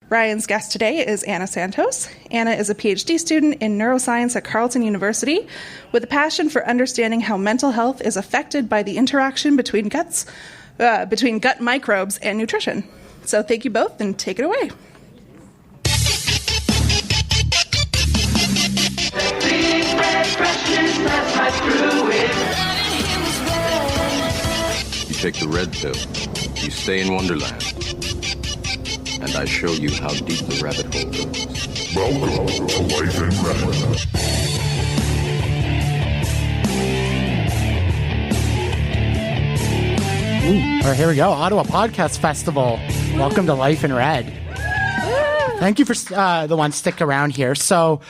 Ryan's guest today is Anna Santos. Anna is a PhD student in neuroscience at Carleton University with a passion for understanding how mental health is affected by the interaction between gut microbes and nutrition. So thank you both, and take it away. You take the red pill, you stay in Wonderland, and I show you how deep the rabbit hole goes. Welcome to Life in Red. All right, here we go. Ottawa Podcast Festival. Welcome to Life in Red. Thank you for the ones stick around here. So,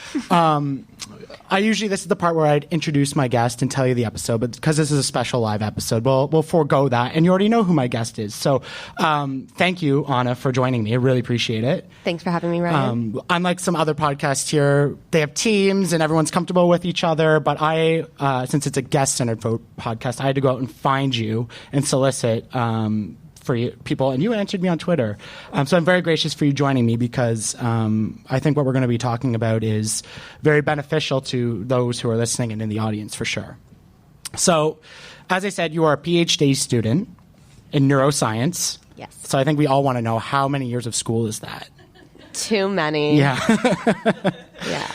this is the part where I'd introduce my guest and tell you the episode, but because this is a special live episode, we'll forego that. And you already know who my guest is. So, thank you, Anna, for joining me. I really appreciate it. Thanks for having me, Ryan. Unlike some other podcasts here, they have teams and everyone's comfortable with each other. But since it's a guest-centered podcast, I had to go out and find you and solicit for people, and you answered me on Twitter. So I'm very gracious for you joining me because I think what we're going to be talking about is very beneficial to those who are listening and in the audience for sure. So, as I said, you are a PhD student in neuroscience. Yes. So I think we all want to know, how many years of school is that? Too many. Yeah. Yeah.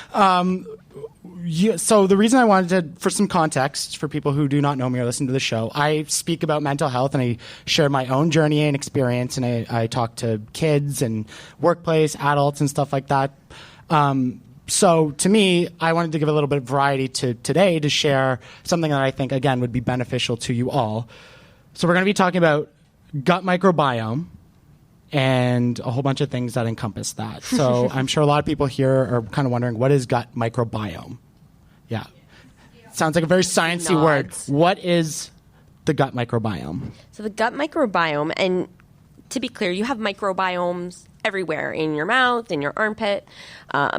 So the reason I wanted to, for some context, for people who do not know me or listen to the show, I speak about mental health and I share my own journey and experience, and I talk to kids and workplace, adults and stuff like that. So to me, I wanted to give a little bit of variety to today to share something that I think, again, would be beneficial to you all. So we're going to be talking about gut microbiome and a whole bunch of things that encompass that. So I'm sure a lot of people here are kind of wondering, what is gut microbiome? Yeah. Sounds like a very sciencey word. What is the gut microbiome? So the gut microbiome, and to be clear, you have microbiomes everywhere, in your mouth, in your armpit,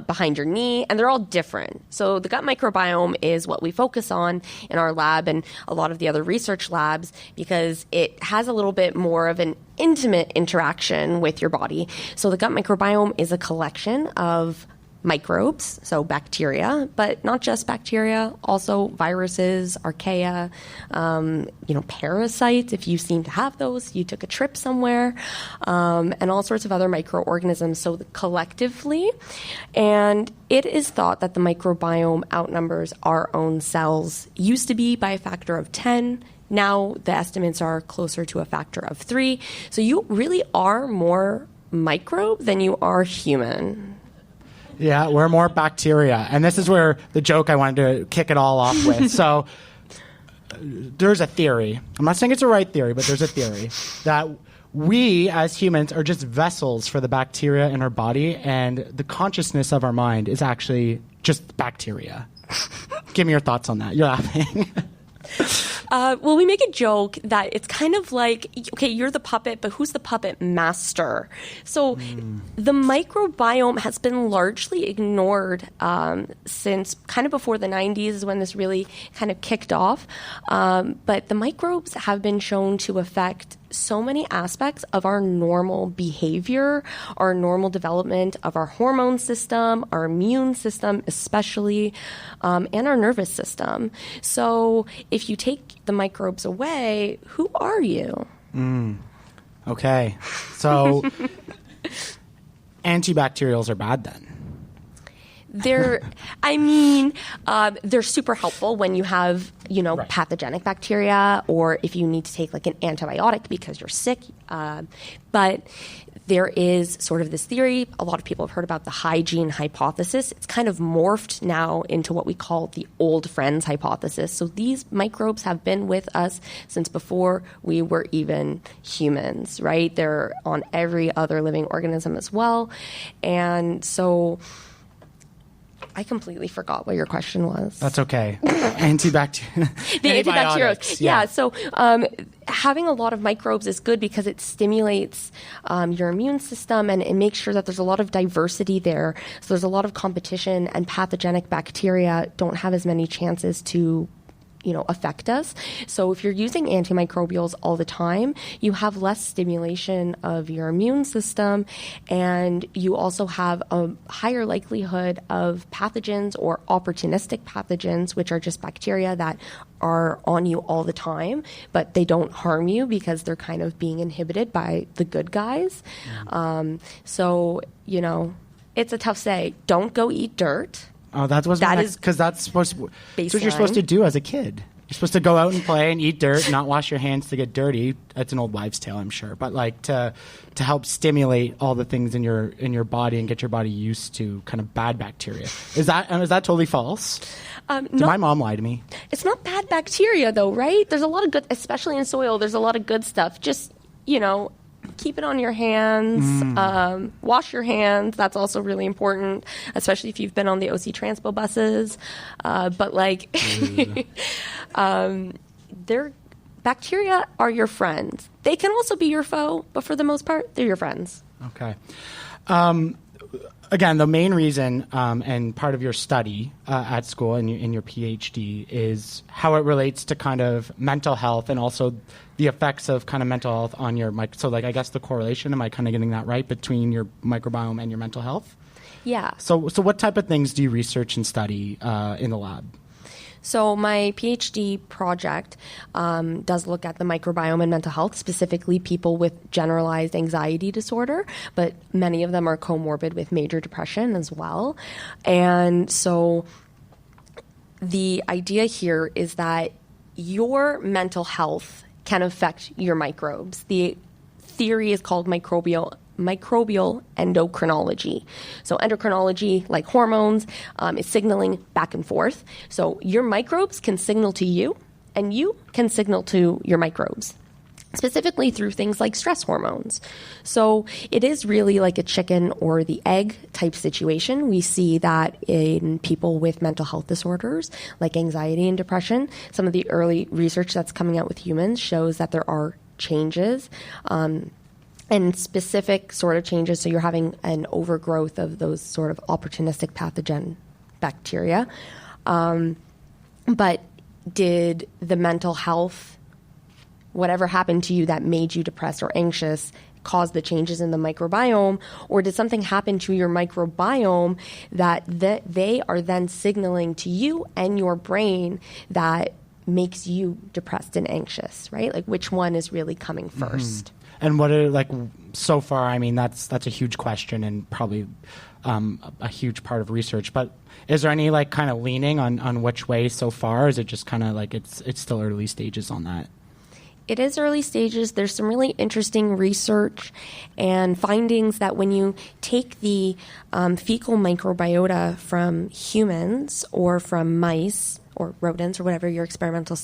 behind your knee, and they're all different. So the gut microbiome is what we focus on in our lab and a lot of the other research labs because it has a little bit more of an intimate interaction with your body. So the gut microbiome is a collection of microbes, so bacteria, but not just bacteria, also viruses, archaea, parasites, if you seem to have those, you took a trip somewhere, and all sorts of other microorganisms, so collectively. And it is thought that the microbiome outnumbers our own cells. Used to be by a factor of 10. Now the estimates are closer to a factor of 3. So you really are more microbe than you are human. Yeah, we're more bacteria. And this is where the joke I wanted to kick it all off with. So there's a theory. I'm not saying it's a right theory, but there's a theory that we as humans are just vessels for the bacteria in our body, and the consciousness of our mind is actually just bacteria. Give me your thoughts on that. You're laughing. Well, we make a joke that it's kind of like, okay, you're the puppet, but who's the puppet master? So the microbiome has been largely ignored since kind of before the 90s is when this really kind of kicked off. But the microbes have been shown to affect so many aspects of our normal behavior, our normal development of our hormone system, our immune system especially, and our nervous system. So if you take the microbes away, who are you? Okay. So antibacterials are bad then? They're super helpful when you have, Right. pathogenic bacteria, or if you need to take like an antibiotic because you're sick. But there is sort of this theory, a lot of people have heard about the hygiene hypothesis. It's kind of morphed now into what we call the old friends hypothesis. So these microbes have been with us since before we were even humans, right? They're on every other living organism as well. And so I completely forgot what your question was. That's okay. Antibacterial. The antibacterial. Yeah. So having a lot of microbes is good because it stimulates your immune system and it makes sure that there's a lot of diversity there. So there's a lot of competition, and pathogenic bacteria don't have as many chances to affect us. So if you're using antimicrobials all the time, you have less stimulation of your immune system, and you also have a higher likelihood of pathogens or opportunistic pathogens, which are just bacteria that are on you all the time, but they don't harm you because they're kind of being inhibited by the good guys. So, it's a tough say. Don't go eat dirt. Oh, that's supposed to that's what you're supposed to do as a kid. You're supposed to go out and play and eat dirt, not wash your hands to get dirty. That's an old wives' tale, I'm sure. But like to help stimulate all the things in your body and get your body used to kind of bad bacteria. Is that totally false? Did my mom lie to me? It's not bad bacteria though, right? There's a lot of good, especially in soil. There's a lot of good stuff. Just keep it on your hands. Wash your hands. That's also really important, especially if you've been on the OC Transpo buses. But bacteria are your friends. They can also be your foe, but for the most part, they're your friends. Okay. Again, the main reason and part of your study at school in your PhD is how it relates to kind of mental health and also the effects of kind of mental health on your so I guess the correlation, am I kind of getting that right, between your microbiome and your mental health? Yeah. So what type of things do you research and study in the lab? So my PhD project does look at the microbiome and mental health, specifically people with generalized anxiety disorder, but many of them are comorbid with major depression as well. And so the idea here is that your mental health can affect your microbes. The theory is called microbial endocrinology. So endocrinology, like hormones, is signaling back and forth. So your microbes can signal to you, and you can signal to your microbes, specifically through things like stress hormones. So it is really like a chicken or the egg type situation. We see that in people with mental health disorders like anxiety and depression. Some of the early research that's coming out with humans shows that there are changes and specific sort of changes. So you're having an overgrowth of those sort of opportunistic pathogen bacteria. But did the mental health, whatever happened to you that made you depressed or anxious, cause the changes in the microbiome? Or did something happen to your microbiome that they are then signaling to you and your brain that makes you depressed and anxious, right? Like, which one is really coming first? Mm-hmm. And what are, so far, I mean, that's a huge question and probably a huge part of research. But is there any, kind of leaning on which way so far? Or is it just kind of it's still early stages on that? It is early stages. There's some really interesting research and findings that when you take the fecal microbiota from humans or from mice or rodents or whatever your experimental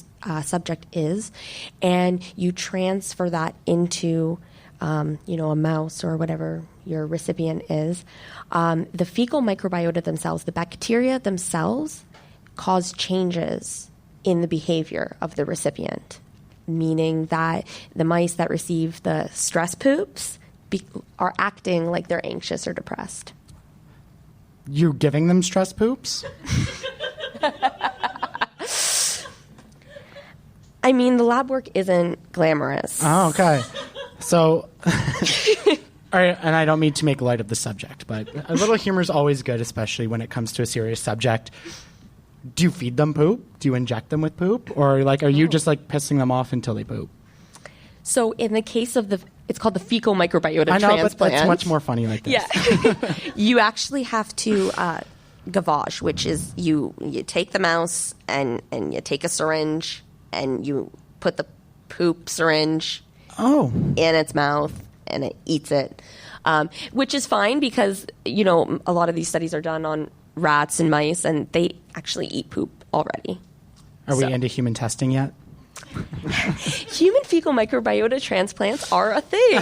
subject is, and you transfer that into a mouse or whatever your recipient is, the fecal microbiota themselves, the bacteria themselves, cause changes in the behavior of the recipient, meaning that the mice that receive the stress poops are acting like they're anxious or depressed. You're giving them stress poops? I mean, the lab work isn't glamorous. Oh, okay. So, all right, and I don't mean to make light of the subject, but a little humor is always good, especially when it comes to a serious subject. Do you feed them poop? Do you inject them with poop? Or are you just pissing them off until they poop? So in the case of it's called the fecal microbiota transplant. I know, but that's much more funny like this. Yeah. You actually have to gavage, which is you take the mouse and you take a syringe and you put the poop syringe in its mouth and it eats it, which is fine because, a lot of these studies are done on rats and mice and they actually eat poop already. Are we into human testing yet? Human fecal microbiota transplants are a thing.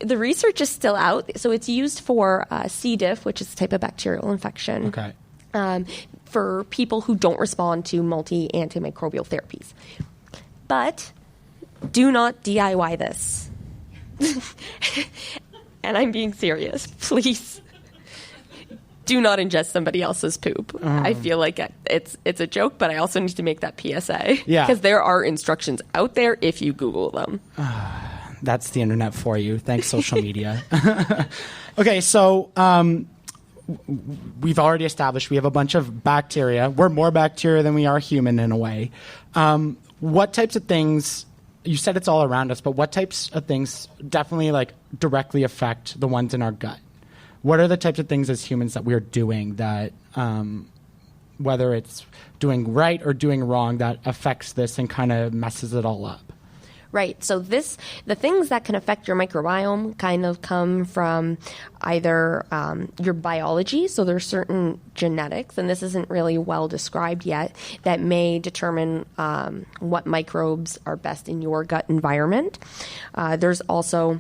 The research is still out. So it's used for C. diff, which is a type of bacterial infection. Okay. For people who don't respond to multi-antimicrobial therapies. But do not DIY this. And I'm being serious. Please do not ingest somebody else's poop. I feel like it's a joke, but I also need to make that PSA. Yeah. Because there are instructions out there if you Google them. That's the internet for you. Thanks, social media. Okay, so we've already established we have a bunch of bacteria. We're more bacteria than we are human in a way. What types of things, you said it's all around us, but what types of things definitely like directly affect the ones in our gut? What are the types of things as humans that we're doing that, whether it's doing right or doing wrong, that affects this and kind of messes it all up? Right. So the things that can affect your microbiome kind of come from either your biology. So there's certain genetics, and this isn't really well described yet, that may determine what microbes are best in your gut environment. There's also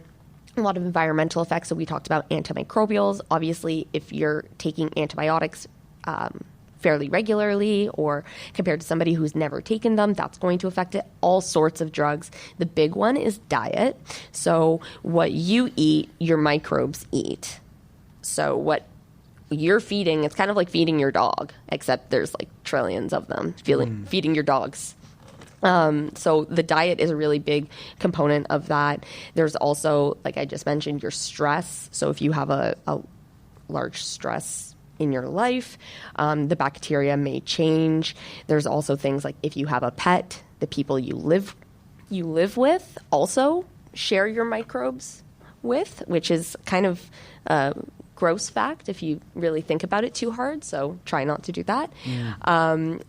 a lot of environmental effects. So we talked about antimicrobials. Obviously, if you're taking antibiotics fairly regularly or compared to somebody who's never taken them, that's going to affect it. All sorts of drugs. The big one is diet. So what you eat, your microbes eat. So what you're feeding, it's kind of like feeding your dog, except there's like trillions of them feeding your dogs. So the diet is a really big component of that. There's also, like I just mentioned, your stress. So if you have a large stress in your life, the bacteria may change. There's also things like if you have a pet, the people you live with also share your microbes with, which is kind of a gross fact if you really think about it too hard. So try not to do that.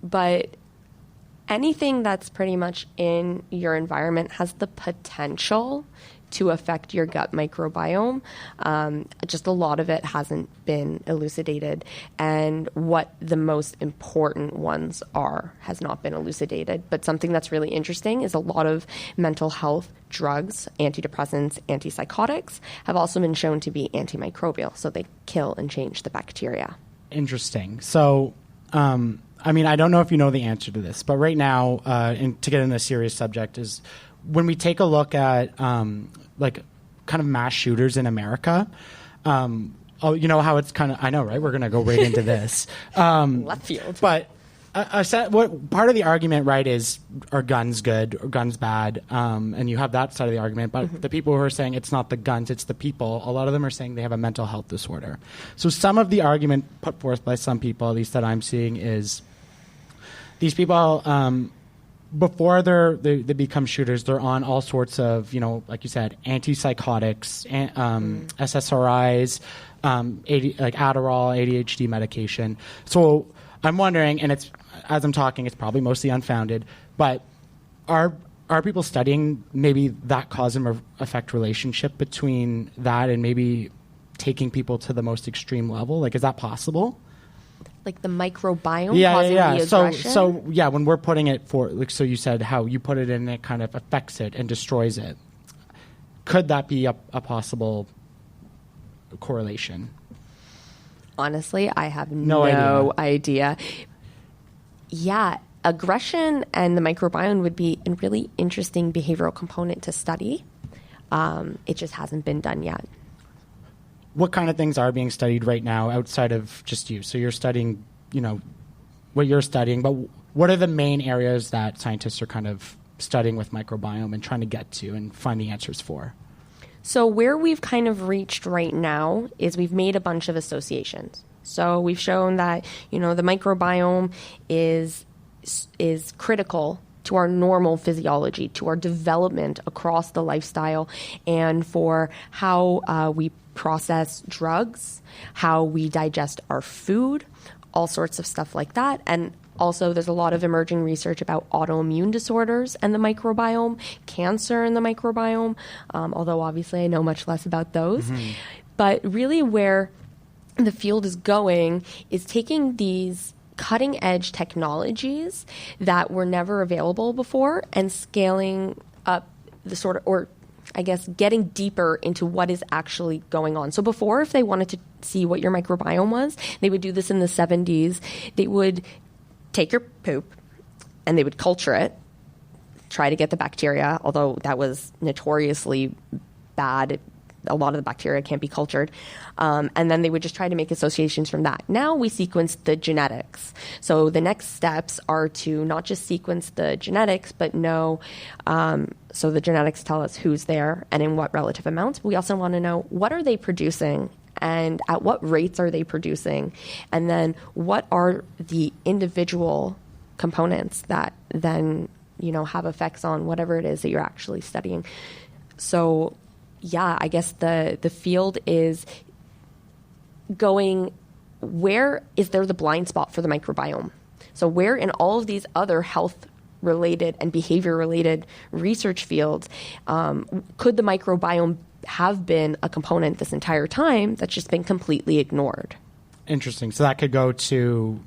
But anything that's pretty much in your environment has the potential to affect your gut microbiome. Just a lot of it hasn't been elucidated. And what the most important ones are has not been elucidated. But something that's really interesting is a lot of mental health drugs, antidepressants, antipsychotics, have also been shown to be antimicrobial. So they kill and change the bacteria. Interesting. So, I mean, I don't know if you know the answer to this, but right now, to get into a serious subject, is when we take a look at like kind of mass shooters in America, you know how it's kind of, I know, right? We're going to go right into this. Left field. But what part of the argument, right, is are guns good or guns bad? And you have that side of the argument. But the people who are saying it's not the guns, it's the people, a lot of them are saying they have a mental health disorder. So some of the argument put forth by some people, at least that I'm seeing, is these people, before they become shooters, they're on all sorts of, you know, like you said, antipsychotics, SSRIs, like Adderall, ADHD medication. So I'm wondering, and it's as I'm talking, it's probably mostly unfounded, but are people studying maybe that cause and effect relationship between that and maybe taking people to the most extreme level? Like, is that possible? Like the microbiome causing the aggression? So yeah, when we're putting it for, like, so you said how you put it in, it kind of affects it and destroys it. Could that be a possible correlation? Honestly, I have no idea. Yeah, aggression and the microbiome would be a really interesting behavioral component to study. It just hasn't been done yet. What kind of things are being studied right now outside of just you? So you're studying, you know, what you're studying, but what are the main areas that scientists are kind of studying with microbiome and trying to get to and find the answers for? So where we've kind of reached right now is we've made a bunch of associations. So we've shown that, you know, the microbiome is critical to our normal physiology, to our development across the lifestyle, and for how we process drugs, how we digest our food, all sorts of stuff like that. And also, there's a lot of emerging research about autoimmune disorders and the microbiome, cancer and the microbiome, although obviously I know much less about those. But really where the field is going is taking these cutting-edge technologies that were never available before and scaling up the sort of, or I guess, getting deeper into what is actually going on. So before, if they wanted to see what your microbiome was, they would do this in the 70s. They would take your poop and they would culture it, try to get the bacteria, although that was notoriously bad. a lot of the bacteria can't be cultured. And then they would just try to make associations from that. Now we sequence the genetics. So the next steps are to not just sequence the genetics, but know, so the genetics tell us who's there and in what relative amounts. We also want to know, what are they producing and at what rates are they producing? And then what are the individual components that then, have effects on whatever it is that you're actually studying. So yeah, I guess the field is going, where is there the blind spot for the microbiome? So where in all of these other health-related and behavior-related research fields could the microbiome have been a component this entire time that's just been completely ignored? Interesting. So that could go to,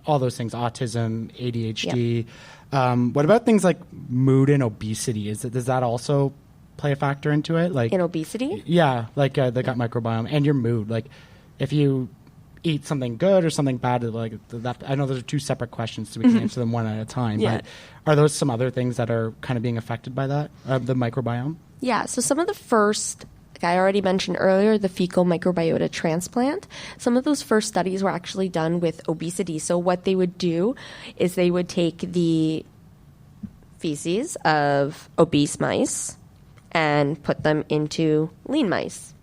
all those things, autism, ADHD. Yep. What about things like mood and obesity? Does that also play a factor into it? Like in obesity? Yeah, like the gut microbiome and your mood. Like if you eat something good or something bad, like that. I know those are two separate questions, so we can answer them one at a time. Yeah. But are those some other things that are kind of being affected by that, the microbiome? Yeah, so some of the first, like I already mentioned earlier, the fecal microbiota transplant, some of those first studies were actually done with obesity. So what they would do is they would take the feces of obese mice and put them into lean mice.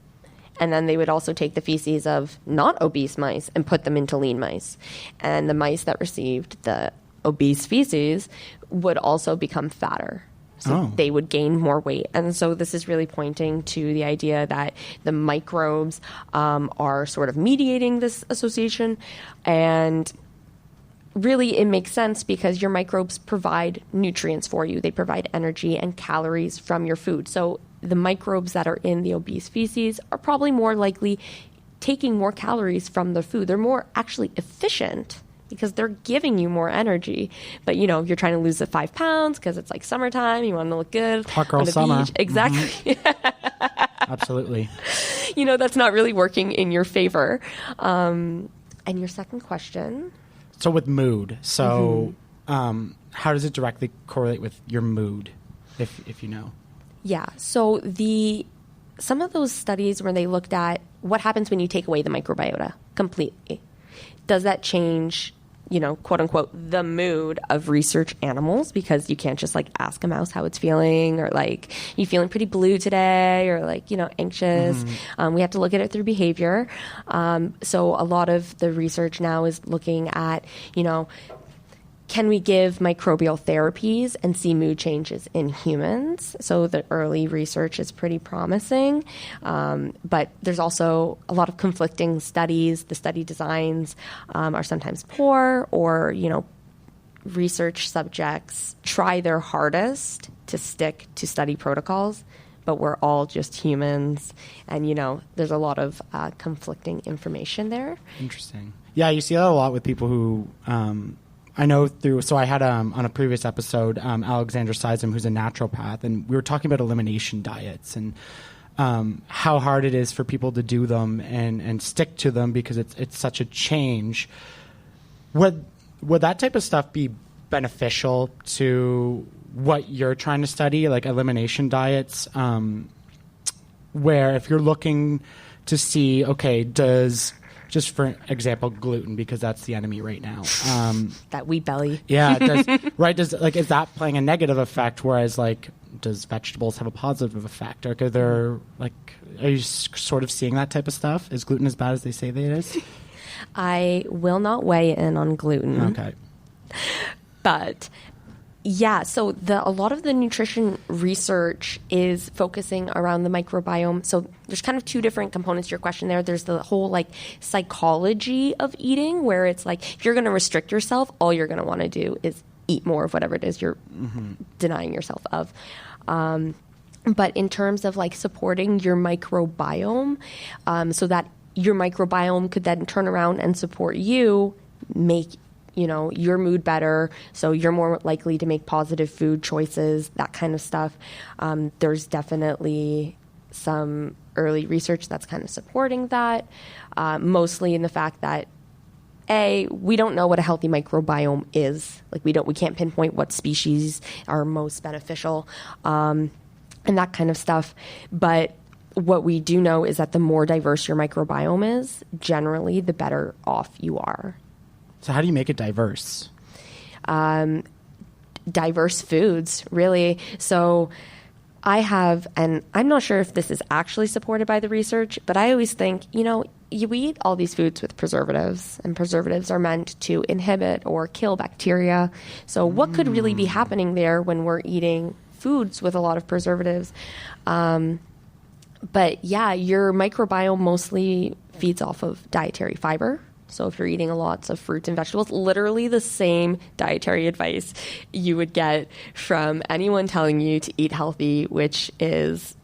And then they would also take the feces of not obese mice and put them into lean mice. And the mice that received the obese feces would also become fatter. So they would gain more weight. And so this is really pointing to the idea that the microbes are sort of mediating this association. And really, it makes sense because your microbes provide nutrients for you. They provide energy and calories from your food. So the microbes that are in the obese feces are probably more likely taking more calories from the food. They're more actually efficient because they're giving you more energy. But, you're trying to lose the 5 pounds because it's like summertime. You want to look good. Hot girl on the summer. beach. Exactly. Mm-hmm. Absolutely. That's not really working in your favor. And your second question? So with mood, how does it directly correlate with your mood, if you know? Yeah. So some of those studies where they looked at what happens when you take away the microbiota completely, does that change, quote unquote, the mood of research animals? Because you can't just ask a mouse how it's feeling, or you feeling pretty blue today, or anxious. Mm-hmm. We have to look at it through behavior. So a lot of the research now is looking at, can we give microbial therapies and see mood changes in humans? So the early research is pretty promising, but there's also a lot of conflicting studies. The study designs are sometimes poor, or, research subjects try their hardest to stick to study protocols, but we're all just humans, and, there's a lot of conflicting information there. Interesting. Yeah, you see that a lot with people who... I know so I had on a previous episode, Alexandra Sizem, who's a naturopath, and we were talking about elimination diets and how hard it is for people to do them and stick to them because it's such a change. Would that type of stuff be beneficial to what you're trying to study, like elimination diets, where if you're looking to see, okay, just for example, gluten, because that's the enemy right now. That wheat belly. Yeah. Is that playing a negative effect? Whereas does vegetables have a positive effect? Or are you sort of seeing that type of stuff? Is gluten as bad as they say that it is? I will not weigh in on gluten. Okay. But yeah, so a lot of the nutrition research is focusing around the microbiome. So there's kind of two different components to your question there. There's the whole psychology of eating, where it's if you're going to restrict yourself, all you're going to want to do is eat more of whatever it is you're denying yourself of. But in terms of supporting your microbiome, so that your microbiome could then turn around and support you, make your mood better, so you're more likely to make positive food choices, that kind of stuff. There's definitely some early research that's kind of supporting that, mostly in the fact that we don't know what a healthy microbiome is. We can't pinpoint what species are most beneficial, and that kind of stuff. But what we do know is that the more diverse your microbiome is, generally, the better off you are. So how do you make it diverse? Diverse foods, really. So I have, and I'm not sure if this is actually supported by the research, but I always think, you eat all these foods with preservatives, and preservatives are meant to inhibit or kill bacteria. So what could really be happening there when we're eating foods with a lot of preservatives? But yeah, your microbiome mostly feeds off of dietary fiber. So if you're eating lots of fruits and vegetables, literally the same dietary advice you would get from anyone telling you to eat healthy, which is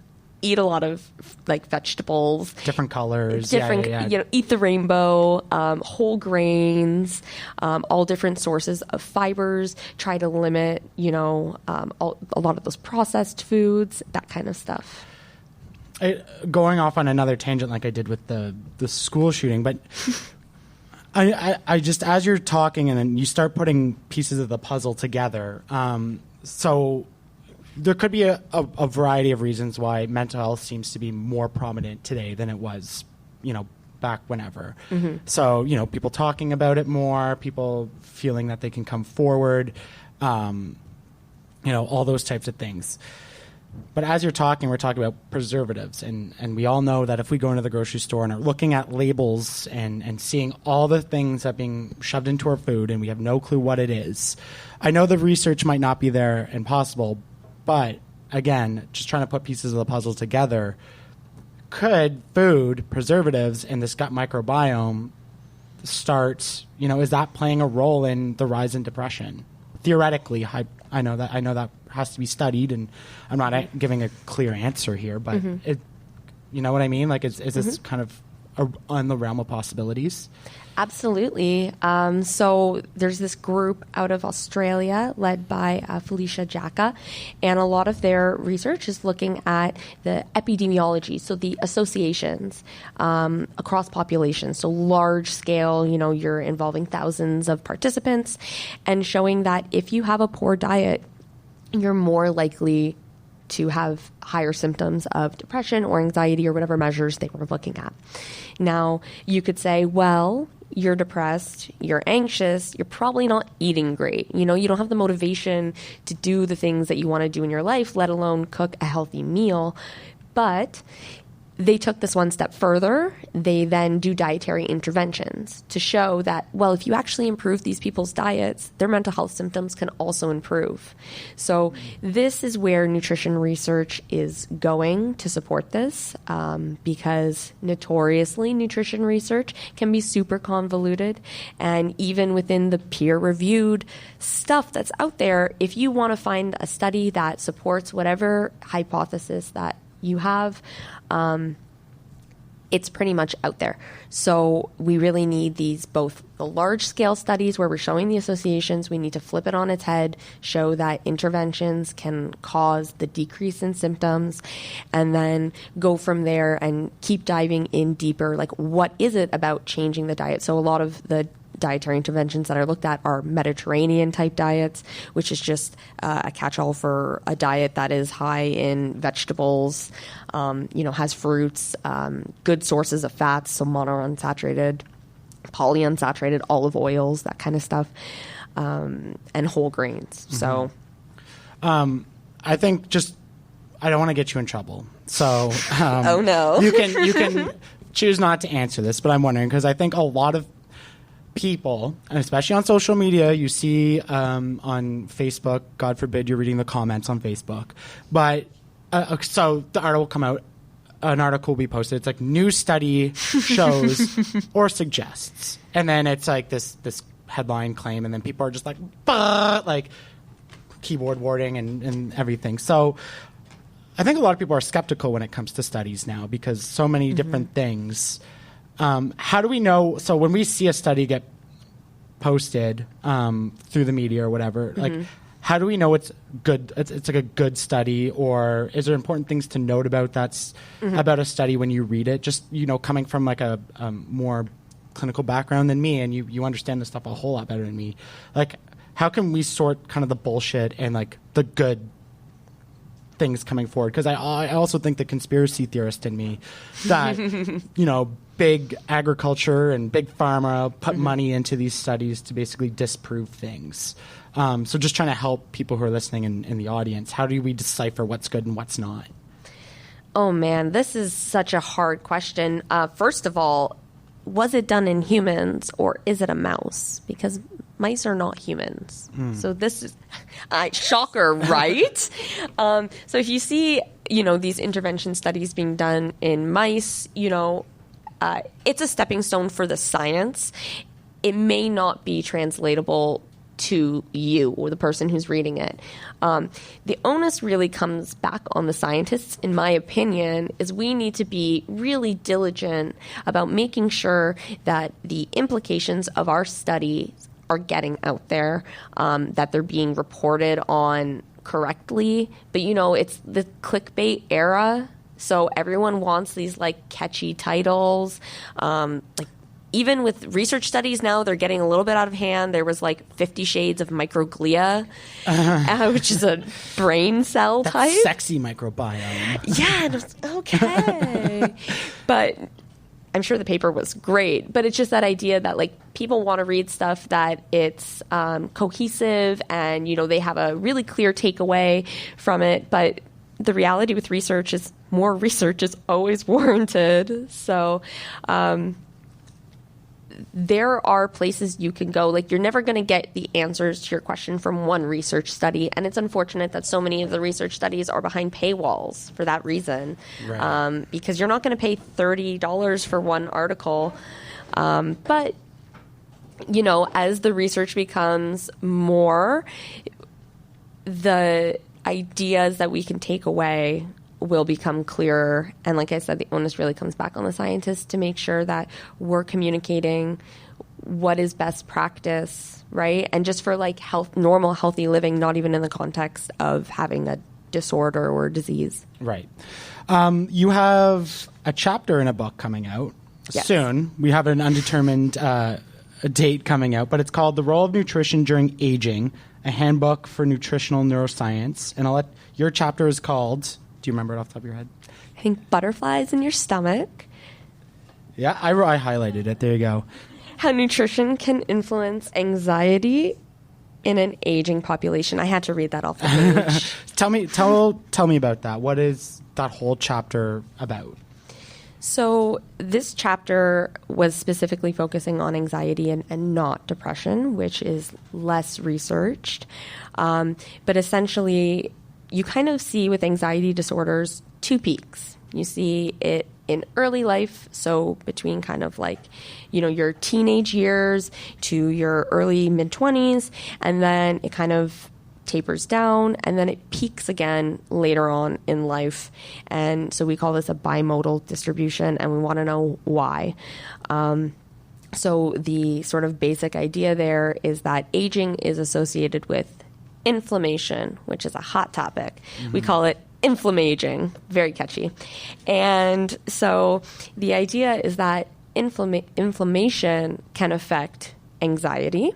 eat a lot of like vegetables, different colors, eat the rainbow, whole grains, all different sources of fibers. Try to limit, a lot of those processed foods, that kind of stuff. Going off on another tangent, like I did with the school shooting, but I just, as you're talking and then you start putting pieces of the puzzle together, so there could be a variety of reasons why mental health seems to be more prominent today than it was, back whenever. Mm-hmm. So, people talking about it more, people feeling that they can come forward, all those types of things. But as you're talking, we're talking about preservatives, and we all know that if we go into the grocery store and are looking at labels and seeing all the things that are being shoved into our food and we have no clue what it is, I know the research might not be there and possible, but again, just trying to put pieces of the puzzle together, could food, preservatives, and this gut microbiome start, is that playing a role in the rise in depression? Theoretically, I know that has to be studied, and I'm not giving a clear answer here, but it, you know what I mean? Like, is this kind of on the realm of possibilities? Absolutely. So there's this group out of Australia led by Felicia Jacka, and a lot of their research is looking at the epidemiology, so the associations across populations, so large scale, you're involving thousands of participants, and showing that if you have a poor diet, you're more likely to have higher symptoms of depression or anxiety or whatever measures they were looking at. Now, you could say, well, you're depressed, you're anxious, you're probably not eating great. You don't have the motivation to do the things that you want to do in your life, let alone cook a healthy meal. But they took this one step further. They then do dietary interventions to show that, well, if you actually improve these people's diets, their mental health symptoms can also improve. So this is where nutrition research is going to support this, because notoriously nutrition research can be super convoluted. And even within the peer-reviewed stuff that's out there, if you want to find a study that supports whatever hypothesis that you have, it's pretty much out there. So we really need these, both the large scale studies where we're showing the associations, we need to flip it on its head, show that interventions can cause the decrease in symptoms, and then go from there and keep diving in deeper. Like, what is it about changing the diet? So a lot of the dietary interventions that are looked at are Mediterranean type diets, which is just a catch-all for a diet that is high in vegetables, has fruits, good sources of fats, so monounsaturated, polyunsaturated, olive oils, that kind of stuff, and whole grains. Mm-hmm. So, I think I don't want to get you in trouble. So, oh no, you can choose not to answer this, but I'm wondering, because I think a lot of people, and especially on social media, you see on Facebook, God forbid you're reading the comments on Facebook, but so the article will come out, an article will be posted, it's like new study shows or suggests, and then it's like this headline claim, and then people are just like, bah! Like keyboard warning and everything. So I think a lot of people are skeptical when it comes to studies now, because so many different things. How do we know? So when we see a study get posted through the media or whatever, like, how do we know it's good? It's like a good study, or is there important things to note about about a study when you read it? Just coming from like a more clinical background than me, and you understand this stuff a whole lot better than me. Like, how can we sort kind of the bullshit and like the good things coming forward, because I also think the conspiracy theorist in me that big agriculture and big pharma put money into these studies to basically disprove things. So just trying to help people who are listening in the audience. How do we decipher what's good and what's not? Oh man, this is such a hard question. First of all, was it done in humans or is it a mouse? Because mice are not humans. So this is shocker, right? So if you see, these intervention studies being done in mice, it's a stepping stone for the science. It may not be translatable to you or the person who's reading it. The onus really comes back on the scientists, in my opinion, is we need to be really diligent about making sure that the implications of our studies are getting out there, that they're being reported on correctly. But, it's the clickbait era, so everyone wants these, catchy titles, even with research studies now, they're getting a little bit out of hand. There was 50 Shades of Microglia, which is a brain cell type. Sexy microbiome. Yeah, it was okay. But I'm sure the paper was great. But it's just that idea that people want to read stuff that it's cohesive and, they have a really clear takeaway from it. But the reality with research is more research is always warranted. So, there are places you can go. You're never going to get the answers to your question from one research study. And it's unfortunate that so many of the research studies are behind paywalls for that reason. Right. Because you're not going to pay $30 for one article. But, as the research becomes more, the ideas that we can take away will become clearer. And like I said, the onus really comes back on the scientists to make sure that we're communicating what is best practice, right? And just for normal, healthy living, not even in the context of having a disorder or disease. Right. You have a chapter in a book coming out soon. We have an undetermined date coming out, but it's called The Role of Nutrition During Aging, a Handbook for Nutritional Neuroscience. And your chapter is called... Do you remember it off the top of your head? I think butterflies in your stomach. Yeah, I highlighted it. There you go. How nutrition can influence anxiety in an aging population. I had to read that off the page. Tell me about that. What is that whole chapter about? So this chapter was specifically focusing on anxiety and not depression, which is less researched. But essentially, you kind of see with anxiety disorders two peaks. You see it in early life, so between kind of your teenage years to your early mid-20s, and then it kind of tapers down, and then it peaks again later on in life. And so we call this a bimodal distribution, and we want to know why. So the sort of basic idea there is that aging is associated with inflammation, which is a hot topic. We call it inflammaging, very catchy. And so the idea is that inflammation can affect anxiety,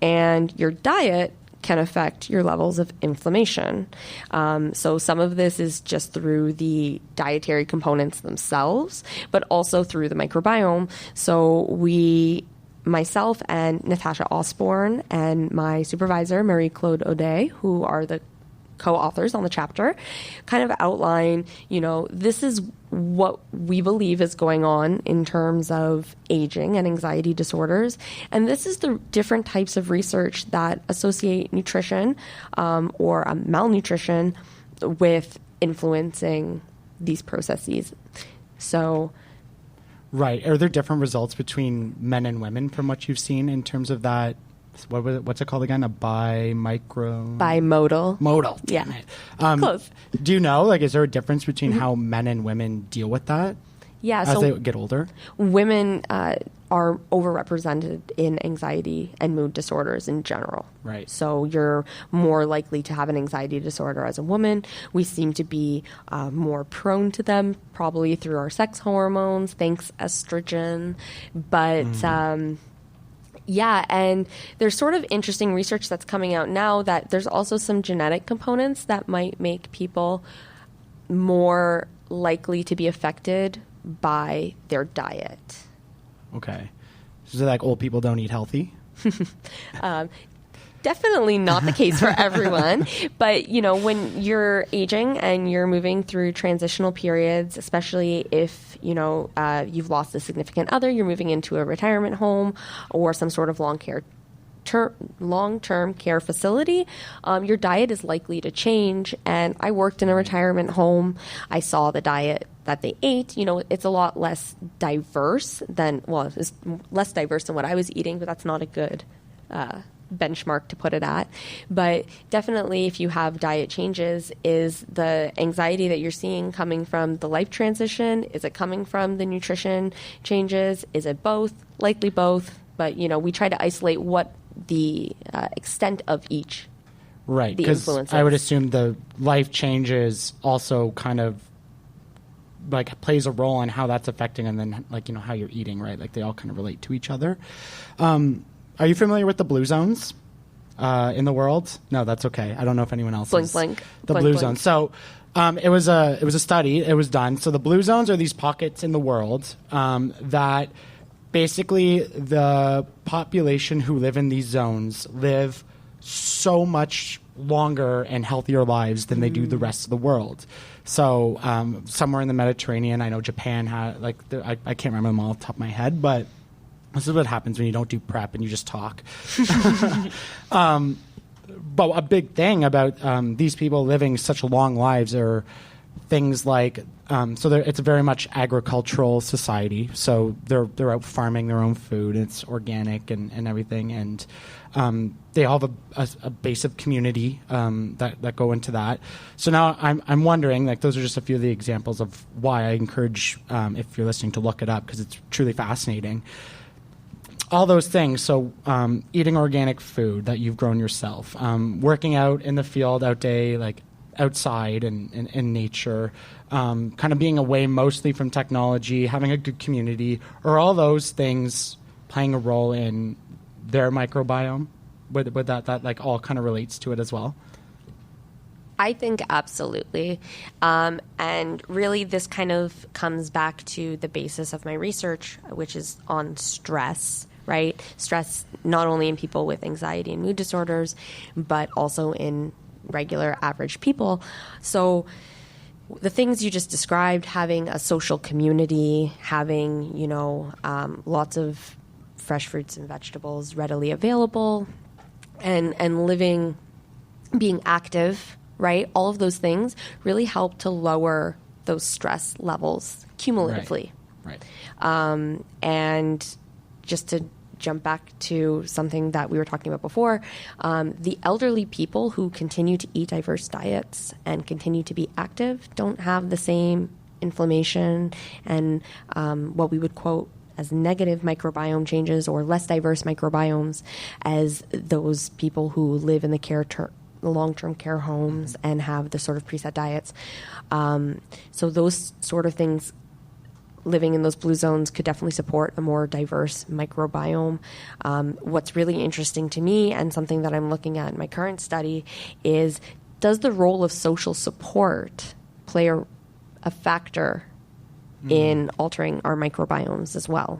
and your diet can affect your levels of inflammation. So some of this is just through the dietary components themselves, but also through the microbiome. So myself and Natasha Osborne and my supervisor, Marie-Claude Audet, who are the co-authors on the chapter, kind of outline, this is what we believe is going on in terms of aging and anxiety disorders. And this is the different types of research that associate nutrition or malnutrition with influencing these processes. So... Right. Are there different results between men and women from what you've seen in terms of that? What's it called again? Bimodal. Modal. Yeah. Close. Do you know, is there a difference between how men and women deal with that? Yeah. As they get older? Women are overrepresented in anxiety and mood disorders in general. Right. So you're more likely to have an anxiety disorder as a woman. We seem to be more prone to them, probably through our sex hormones, thanks estrogen. But Yeah, and there's sort of interesting research that's coming out now that there's also some genetic components that might make people more likely to be affected by their diet. Okay. So like old people don't eat healthy? Definitely not the case for everyone. But, when you're aging and you're moving through transitional periods, especially if, you've lost a significant other, you're moving into a retirement home or some sort of long-term care facility, your diet is likely to change. And I worked in a retirement home. I saw the diet that they ate. It's a lot less diverse it's less diverse than what I was eating, but that's not a good benchmark to put it at. But definitely if you have diet changes, is the anxiety that you're seeing coming from the life transition? Is it coming from the nutrition changes? Is it both? Likely both. But, we try to isolate what the extent of each. Right, because I would assume the life changes also kind of like plays a role in how that's affecting, and then how you're eating, right? Like they all kind of relate to each other. Are you familiar with the blue zones in the world? No, that's okay. I don't know if anyone else is. Blink. The blink, blue blink. zones. So it was a study. It was done. So the blue zones are these pockets in the world that basically the population who live in these zones live so much longer and healthier lives than they do the rest of the world. So somewhere in the Mediterranean, I know Japan had I can't remember them all off the top of my head, but this is what happens when you don't do prep and you just talk. But a big thing about these people living such long lives are things like, it's a very much agricultural society. So they're out farming their own food. It's organic and everything. And they all have a base of community that go into that. So now I'm wondering, those are just a few of the examples of why I encourage, if you're listening, to look it up, because it's truly fascinating. All those things. So eating organic food that you've grown yourself, working out in the field outside and in nature, kind of being away mostly from technology, having a good community, are all those things playing a role in their microbiome? Would that all kind of relates to it as well? I think absolutely. And really this kind of comes back to the basis of my research, which is on stress, right? Stress not only in people with anxiety and mood disorders, but also in regular average people. So the things you just described, having a social community, having, lots of fresh fruits and vegetables readily available, and living, being active, right? All of those things really help to lower those stress levels cumulatively. Right. And just to jump back to something that we were talking about before, the elderly people who continue to eat diverse diets and continue to be active don't have the same inflammation and what we would quote as negative microbiome changes or less diverse microbiomes as those people who live in the long-term care homes and have the sort of preset diets. So those sort of things, living in those blue zones, could definitely support a more diverse microbiome. What's really interesting to me, and something that I'm looking at in my current study, is does the role of social support play a factor in altering our microbiomes as well?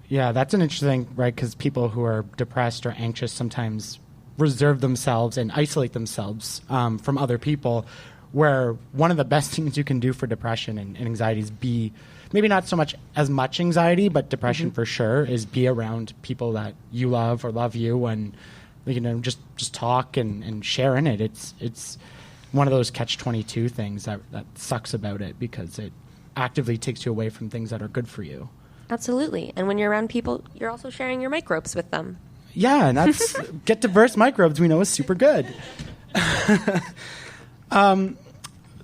Yeah, that's an interesting thing, right? Because people who are depressed or anxious sometimes reserve themselves and isolate themselves from other people, where one of the best things you can do for depression and anxiety is be, maybe not so much as much anxiety, but depression for sure, is be around people that you love or love you, and just talk and share in it. It's one of those catch-22 things that sucks about it, because it actively takes you away from things that are good for you. Absolutely. And when you're around people, you're also sharing your microbes with them. Yeah, and that's get diverse microbes, we know, is super good.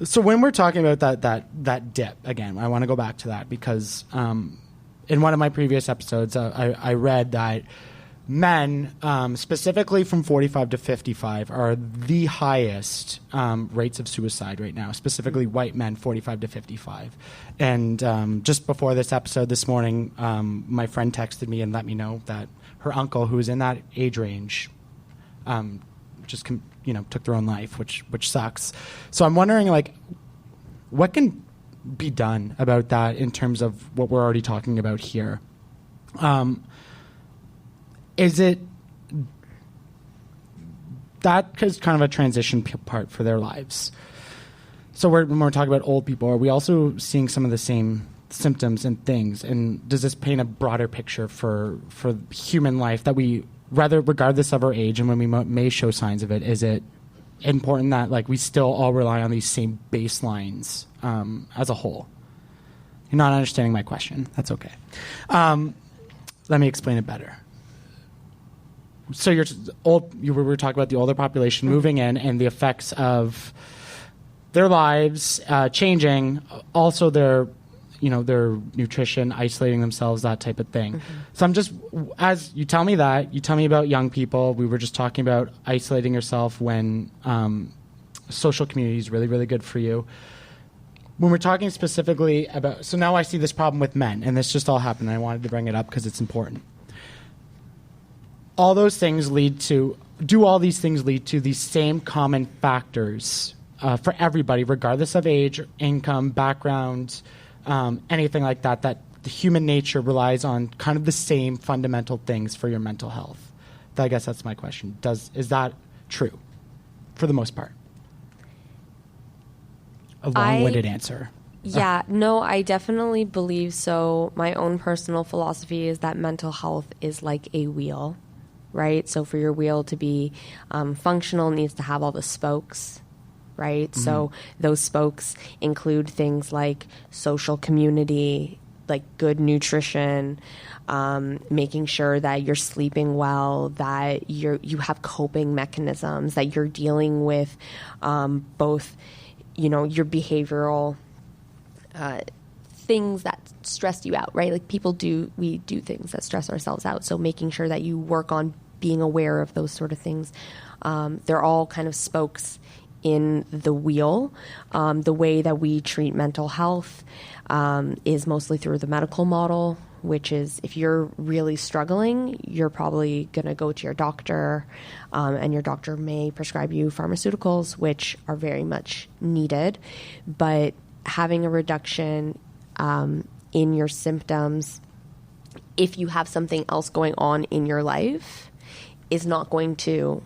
So when we're talking about that dip, again, I want to go back to that, because in one of my previous episodes, I read that men, specifically from 45 to 55, are the highest rates of suicide right now, specifically white men, 45 to 55. And just before this episode this morning, my friend texted me and let me know that her uncle, who was in that age range, just took their own life, which sucks. So I'm wondering, like, what can be done about that in terms of what we're already talking about here? Is it that is kind of a transition part for their lives? So when we're talking about old people, are we also seeing some of the same symptoms and things? And does this paint a broader picture for human life that we, regardless of our age and when we may show signs of it, is it important that, like, we still all rely on these same baselines as a whole? You're not understanding my question. That's okay. Let me explain it better. So we were talking about the older population moving in and the effects of their lives changing, also their nutrition, isolating themselves, that type of thing. Mm-hmm. So I'm just, as you tell me about young people. We were just talking about isolating yourself when social community is really, really good for you. When we're talking specifically about, so now I see this problem with men, and this just all happened. I wanted to bring it up because it's important. All these things lead to these same common factors for everybody, regardless of age, income, background, anything like that, that the human nature relies on kind of the same fundamental things for your mental health? I guess that's my question. Is that true for the most part? A long-winded answer. Yeah, no, I definitely believe so. My own personal philosophy is that mental health is like a wheel, right? So for your wheel to be functional, it needs to have all the spokes, right? Mm-hmm. So those spokes include things like social community, like good nutrition, making sure that you're sleeping well, that you have coping mechanisms, that you're dealing with both, your behavioral things that stress you out, right? Like we do things that stress ourselves out. So making sure that you work on being aware of those sort of things. They're all kind of spokes in the wheel. The way that we treat mental health is mostly through the medical model, which is if you're really struggling, you're probably going to go to your doctor, and your doctor may prescribe you pharmaceuticals, which are very much needed. But having a reduction in your symptoms, if you have something else going on in your life, is not going to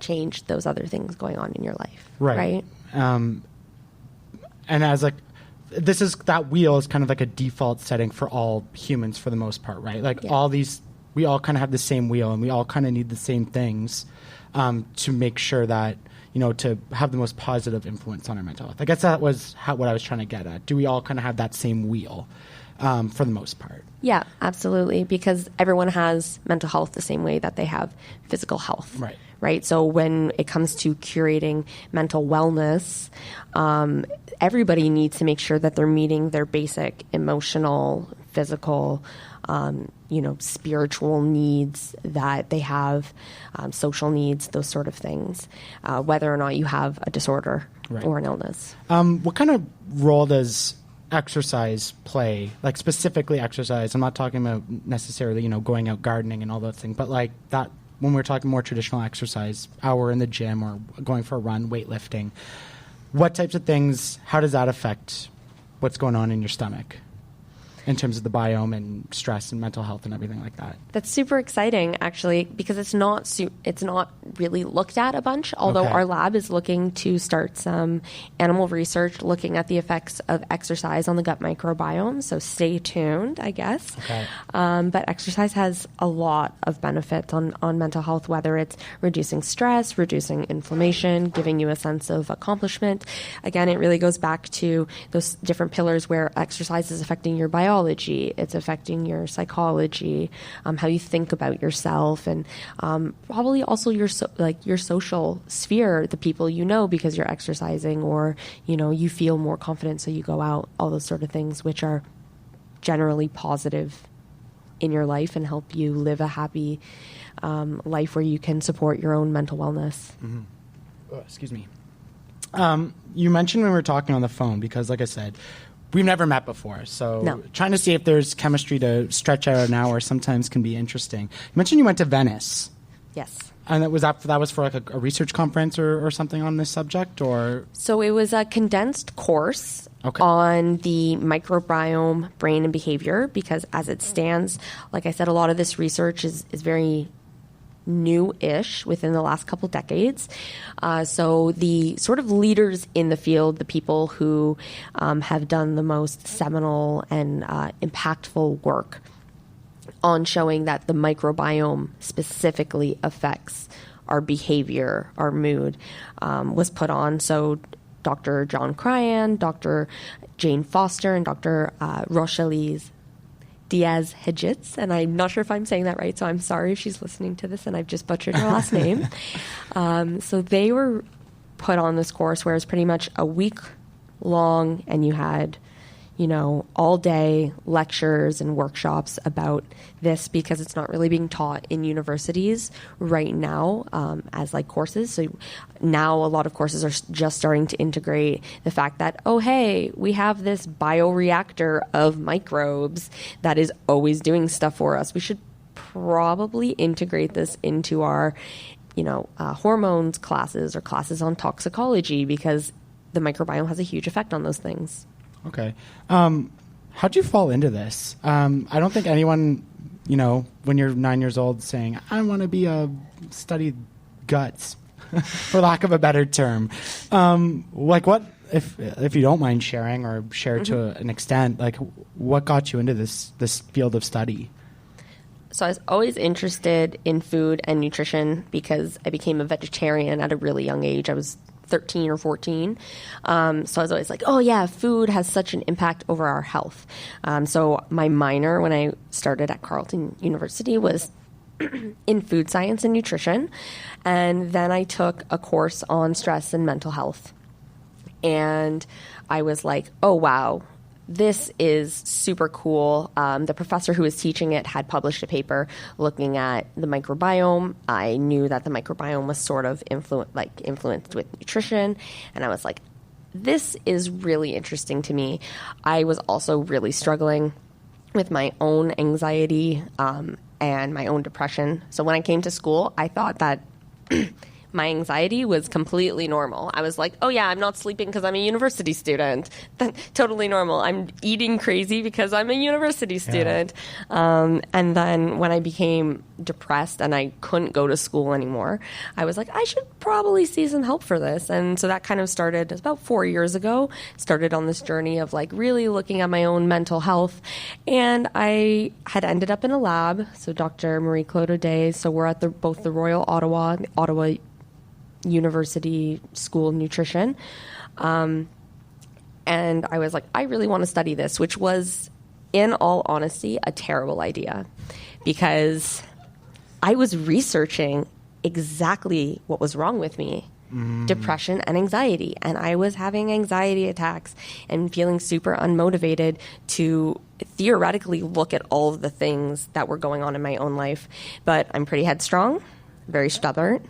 change those other things going on in your life. Right. And as that wheel is kind of like a default setting for all humans for the most part, right? Like we all kind of have the same wheel and we all kind of need the same things to make sure that, to have the most positive influence on our mental health. I guess that was what I was trying to get at. Do we all kind of have that same wheel for the most part? Yeah, absolutely. Because everyone has mental health the same way that they have physical health. Right. So when it comes to curating mental wellness, everybody needs to make sure that they're meeting their basic emotional, physical, spiritual needs that they have, social needs, those sort of things, whether or not you have a disorder or an illness. What kind of role does exercise play, like specifically exercise? I'm not talking about necessarily, going out gardening and all those things, but like that, when we're talking more traditional exercise, hour in the gym or going for a run, weightlifting, what types of things, how does that affect what's going on in your stomach in terms of the biome and stress and mental health and everything like that? That's super exciting, actually, because it's not really looked at a bunch, although our lab is looking to start some animal research looking at the effects of exercise on the gut microbiome, so stay tuned, I guess. Okay. But exercise has a lot of benefits on mental health, whether it's reducing stress, reducing inflammation, giving you a sense of accomplishment. Again, it really goes back to those different pillars where exercise is affecting your biology, it's affecting your psychology, how you think about yourself, and probably also your social sphere, the people because you're exercising, or you feel more confident, so you go out, all those sort of things, which are generally positive in your life and help you live a happy life where you can support your own mental wellness. Mm-hmm. Oh, excuse me. You mentioned when we were talking on the phone, because like I said, we've never met before, so No. trying to see if there's chemistry to stretch out an hour sometimes can be interesting. You mentioned you went to Venice. Yes. And that was for like a research conference or something on this subject, or? So it was a condensed course Okay. on the microbiome, brain, and behavior, because as it stands, like I said, a lot of this research is very new-ish within the last couple decades. So the sort of leaders in the field, the people who have done the most seminal and impactful work on showing that the microbiome specifically affects our behavior, our mood, was put on. So Dr. John Cryan, Dr. Jane Foster, and Dr. Rochelle Diaz-Hedgetts, and I'm not sure if I'm saying that right, so I'm sorry if she's listening to this and I've just butchered her last name. So they were put on this course where it's pretty much a week long, and you had, all day lectures and workshops about this, because it's not really being taught in universities right now as like courses. So now a lot of courses are just starting to integrate the fact that, oh, hey, we have this bioreactor of microbes that is always doing stuff for us. We should probably integrate this into our, hormones classes or classes on toxicology, because the microbiome has a huge effect on those things. Okay. How'd you fall into this? I don't think anyone, when you're 9 years old saying, I want to study guts, for lack of a better term. Like what, if you don't mind sharing or share to an extent, like what got you into this field of study? So I was always interested in food and nutrition because I became a vegetarian at a really young age. I was 13 or 14. So I was always like, oh yeah, food has such an impact over our health. So my minor when I started at Carleton University was in food science and nutrition. And then I took a course on stress and mental health. And I was like, oh wow, this is super cool. The professor who was teaching it had published a paper looking at the microbiome. I knew that the microbiome was sort of influenced with nutrition. And I was like, this is really interesting to me. I was also really struggling with my own anxiety and my own depression. So when I came to school, I thought that my anxiety was completely normal. I was like, oh yeah, I'm not sleeping because I'm a university student. Totally normal. I'm eating crazy because I'm a university student. Yeah. And then when I became depressed and I couldn't go to school anymore, I was like, I should probably see some help for this. And so that kind of started about 4 years ago, started on this journey of like really looking at my own mental health. And I had ended up in a lab. So Dr. Marie-Claude O'Day, so we're at both the Royal Ottawa University School of Nutrition. And I was like, I really want to study this, which was, in all honesty, a terrible idea, because I was researching exactly what was wrong with me, depression and anxiety. And I was having anxiety attacks and feeling super unmotivated to theoretically look at all of the things that were going on in my own life. But I'm pretty headstrong, very stubborn.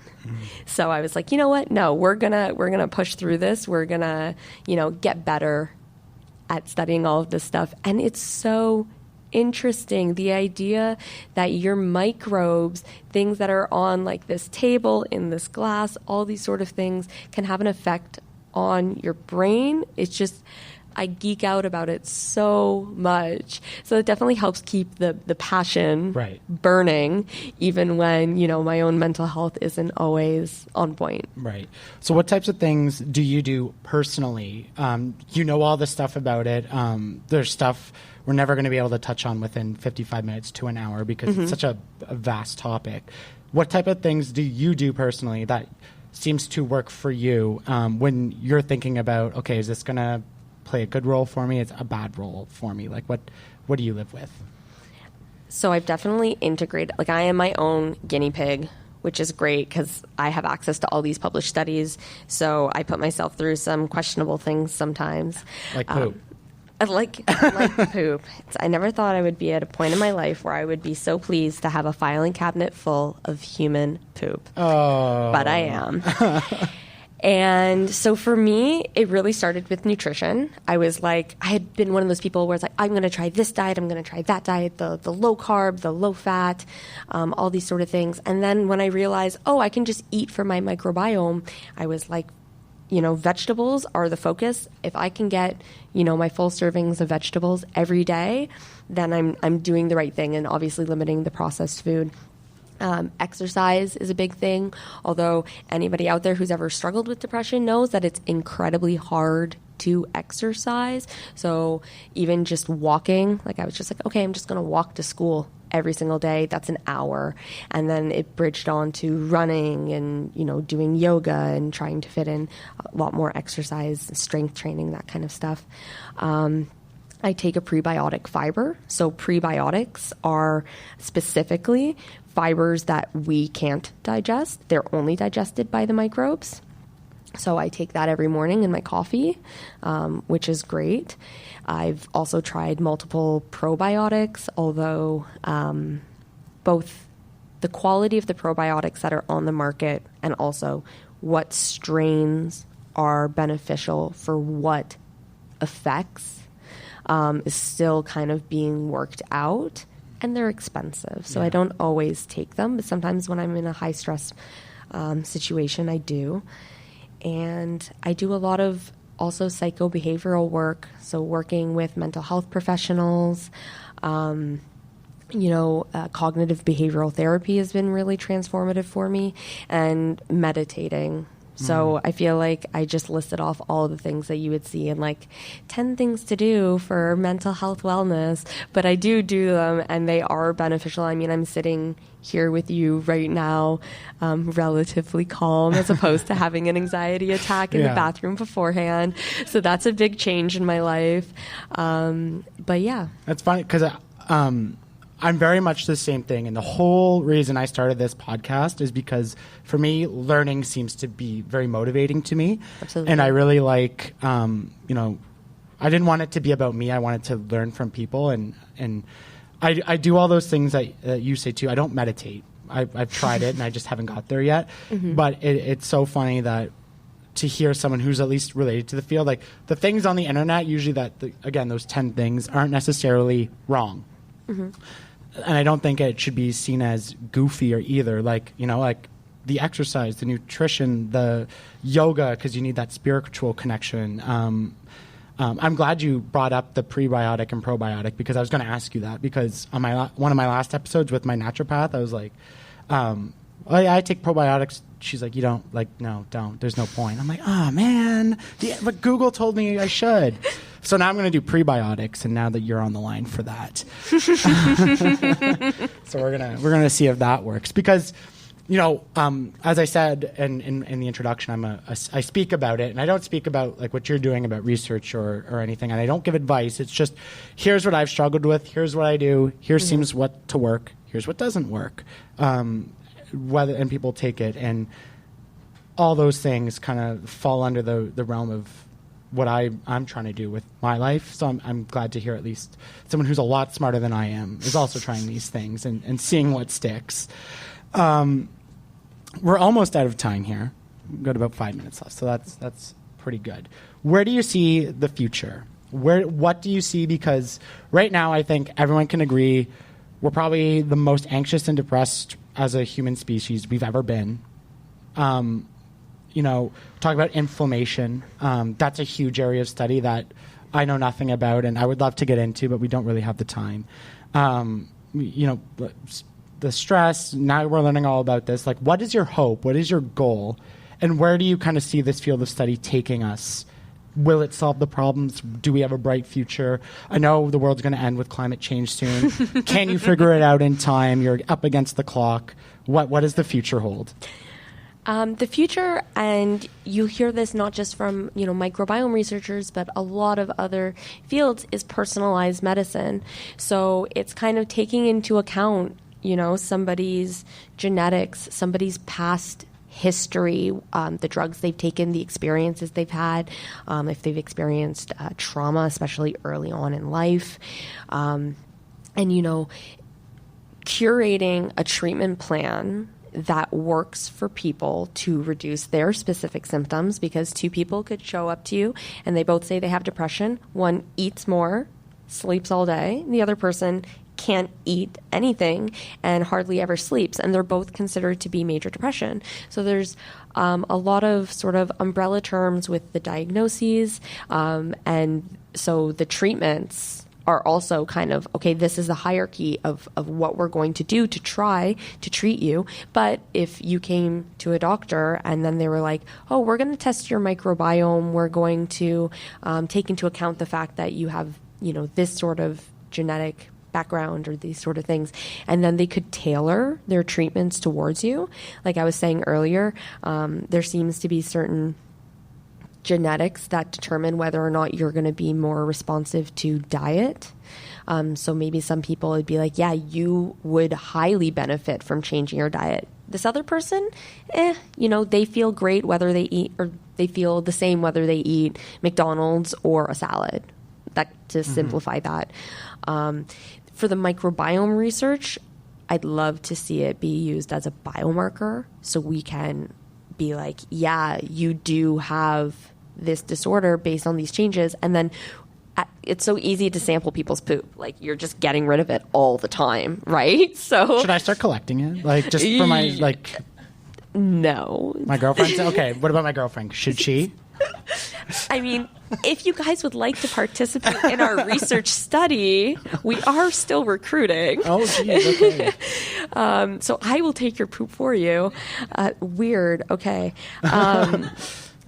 So I was like, you know what? No, we're gonna push through this. We're gonna, get better at studying all of this stuff. And it's so interesting, the idea that your microbes, things that are on like this table, in this glass, all these sort of things can have an effect on your brain. It's just, I geek out about it so much. So it definitely helps keep the passion burning, even when, my own mental health isn't always on point. Right. So what types of things do you do personally? You know all the stuff about it. There's stuff we're never going to be able to touch on within 55 minutes to an hour because it's such a vast topic. What type of things do you do personally that seems to work for you when you're thinking about, okay, is this going to play a good role for me? It's a bad role for me. Like what do you live with? So I've definitely integrated, like I am my own guinea pig, which is great because I have access to all these published studies. So I put myself through some questionable things sometimes. Like poop. Like poop. I never thought I would be at a point in my life where I would be so pleased to have a filing cabinet full of human poop. Oh. But I am. And so for me, it really started with nutrition. I was like, I had been one of those people where it's like, I'm going to try this diet, I'm going to try that diet, the low carb, the low fat, all these sort of things. And then when I realized, I can just eat for my microbiome, I was like, vegetables are the focus. If I can get, my full servings of vegetables every day, then I'm doing the right thing, and obviously limiting the processed food. Exercise is a big thing, although anybody out there who's ever struggled with depression knows that it's incredibly hard to exercise. So even just walking, like I was just like, okay, I'm just going to walk to school every single day. That's an hour. And then it bridged on to running and, doing yoga and trying to fit in a lot more exercise, strength training, that kind of stuff. I take a prebiotic fiber. So prebiotics are specifically fibers that we can't digest. They're only digested by the microbes. So I take that every morning in my coffee, which is great. I've also tried multiple probiotics, although both the quality of the probiotics that are on the market and also what strains are beneficial for what effects is still kind of being worked out, and they're expensive. So I don't always take them, but sometimes when I'm in a high stress situation, I do. And I do a lot of also psychobehavioral work, so working with mental health professionals. Cognitive behavioral therapy has been really transformative for me, and meditating. So I feel like I just listed off all the things that you would see in like 10 things to do for mental health wellness, but I do them, and they are beneficial. I mean, I'm sitting here with you right now, relatively calm, as opposed to having an anxiety attack in the bathroom beforehand. So that's a big change in my life. But yeah. That's funny because I'm very much the same thing. And the whole reason I started this podcast is because for me, learning seems to be very motivating to me. Absolutely. And I really like, I didn't want it to be about me. I wanted to learn from people. And I do all those things that you say too. I don't meditate. I've tried it and I just haven't got there yet. Mm-hmm. But it's so funny that to hear someone who's at least related to the field, like the things on the internet, usually again, those 10 things aren't necessarily wrong. Mm-hmm. And I don't think it should be seen as goofy or either. Like, like the exercise, the nutrition, the yoga, because you need that spiritual connection. I'm glad you brought up the prebiotic and probiotic, because I was going to ask you that, because on one of my last episodes with my naturopath, I was like, I take probiotics. She's like, you don't? Like, no, don't. There's no point. I'm like, oh, man. But Google told me I should. So now I'm going to do prebiotics, and now that you're on the line for that. So we're gonna see if that works. Because, as I said in the introduction, I speak about it, and I don't speak about like what you're doing about research or anything, and I don't give advice. It's just, here's what I've struggled with, here's what I do, here seems what to work, here's what doesn't work. And people take it, and all those things kind of fall under the realm of what I'm trying to do with my life. So I'm glad to hear at least someone who's a lot smarter than I am is also trying these things and seeing what sticks. We're almost out of time here. We've got about 5 minutes left, so that's pretty good. Where do you see the future? What do you see? Because right now I think everyone can agree we're probably the most anxious and depressed as a human species we've ever been. Talk about inflammation. That's a huge area of study that I know nothing about, and I would love to get into, but we don't really have the time. The stress, now we're learning all about this. Like, what is your hope? What is your goal? And where do you kind of see this field of study taking us? Will it solve the problems? Do we have a bright future? I know the world's going to end with climate change soon. Can you figure it out in time? You're up against the clock. What does the future hold? The future, and you hear this not just from microbiome researchers, but a lot of other fields, is personalized medicine. So it's kind of taking into account somebody's genetics, somebody's past history, the drugs they've taken, the experiences they've had, if they've experienced trauma, especially early on in life, and curating a treatment plan that works for people to reduce their specific symptoms, because two people could show up to you and they both say they have depression. One eats more, sleeps all day. The other person can't eat anything and hardly ever sleeps, and they're both considered to be major depression. So there's a lot of sort of umbrella terms with the diagnoses, and so the treatments are also kind of, okay, this is the hierarchy of what we're going to do to try to treat you. But if you came to a doctor and then they were like, oh, we're going to test your microbiome, we're going to take into account the fact that you have, this sort of genetic background or these sort of things, and then they could tailor their treatments towards you. Like I was saying earlier, there seems to be certain genetics that determine whether or not you're going to be more responsive to diet. So maybe some people would be like, yeah, you would highly benefit from changing your diet. This other person, they feel great whether they eat, or they feel the same whether they eat McDonald's or a salad. That to simplify that. For the microbiome research, I'd love to see it be used as a biomarker, so we can be like, yeah, you do have this disorder based on these changes. And then it's so easy to sample people's poop. Like, you're just getting rid of it all the time, right? So should I start collecting it? Like, just for my, No. My girlfriend? Okay, what about my girlfriend? Should she? I mean, if you guys would like to participate in our research study, we are still recruiting. Oh, geez, okay. So I will take your poop for you. Weird, okay.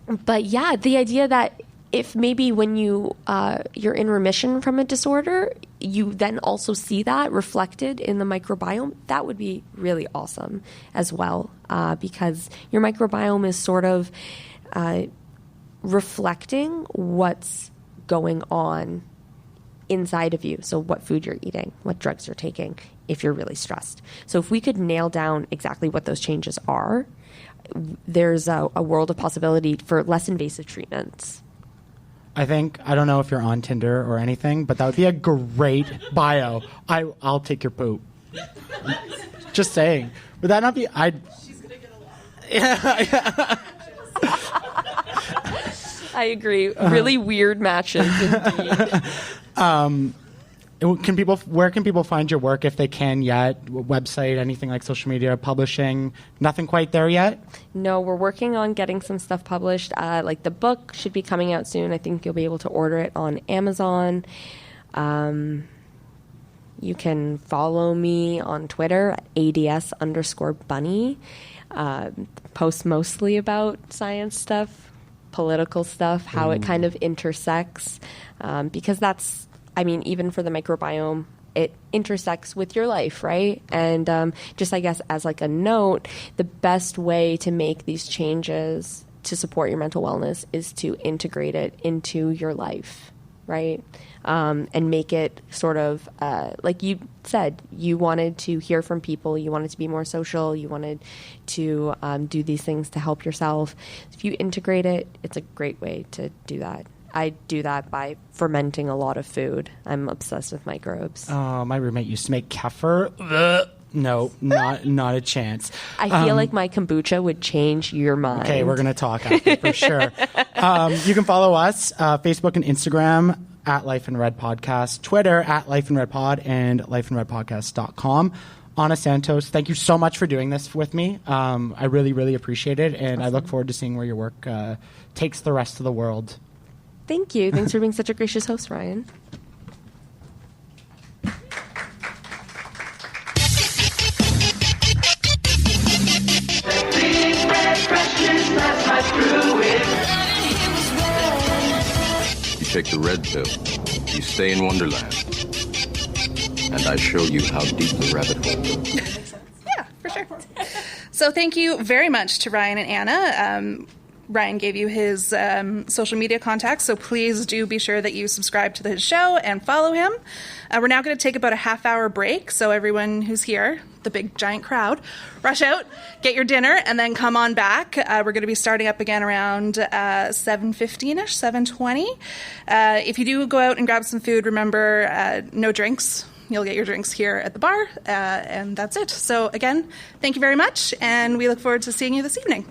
But yeah, the idea that if maybe when you're in remission from a disorder, you then also see that reflected in the microbiome, that would be really awesome as well, because your microbiome is sort of reflecting what's going on inside of you. So what food you're eating, what drugs you're taking, if you're really stressed. So if we could nail down exactly what those changes are, there's a world of possibility for less invasive treatments. I don't know if you're on Tinder or anything, but that would be a great bio. I'll take your poop. Just saying. Would that not be... She's going to get a lot. Yeah. I agree. Really weird matches indeed. Where can people find your work if they can yet? Website, anything like social media, publishing? Nothing quite there yet? No, we're working on getting some stuff published. Like the book should be coming out soon. I think you'll be able to order it on Amazon. You can follow me on Twitter at @ADS_bunny. Post mostly about science stuff, political stuff, how it kind of intersects. Because that's, even for the microbiome, it intersects with your life, right? And just, I guess, as like a note, the best way to make these changes to support your mental wellness is to integrate it into your life, right? And make it sort of, like you said, you wanted to hear from people, you wanted to be more social, you wanted to do these things to help yourself. If you integrate it, it's a great way to do that. I do that by fermenting a lot of food. I'm obsessed with microbes. Oh, my roommate used to make kefir. Ugh. No, not a chance. I feel like my kombucha would change your mind. Okay, we're going to talk after for sure. You can follow us, Facebook and Instagram at Life in Red Podcast, Twitter at Life in Red Pod, and lifeinredpodcast.com. Ana Santos, thank you so much for doing this with me. I really, really appreciate it, and awesome. I look forward to seeing where your work takes the rest of the world. Thank you. Thanks for being such a gracious host, Ryan. You take the red pill, you stay in Wonderland, and I show you how deep the rabbit hole goes. Yeah, for sure. So thank you very much to Ryan and Anna. Ryan gave you his social media contacts, so please do be sure that you subscribe to his show and follow him. We're now going to take about a half-hour break, so everyone who's here, the big giant crowd, rush out, get your dinner, and then come on back. We're going to be starting up again around 7:15ish, 7:20. If you do go out and grab some food, remember no drinks. You'll get your drinks here at the bar, and that's it. So again, thank you very much, and we look forward to seeing you this evening.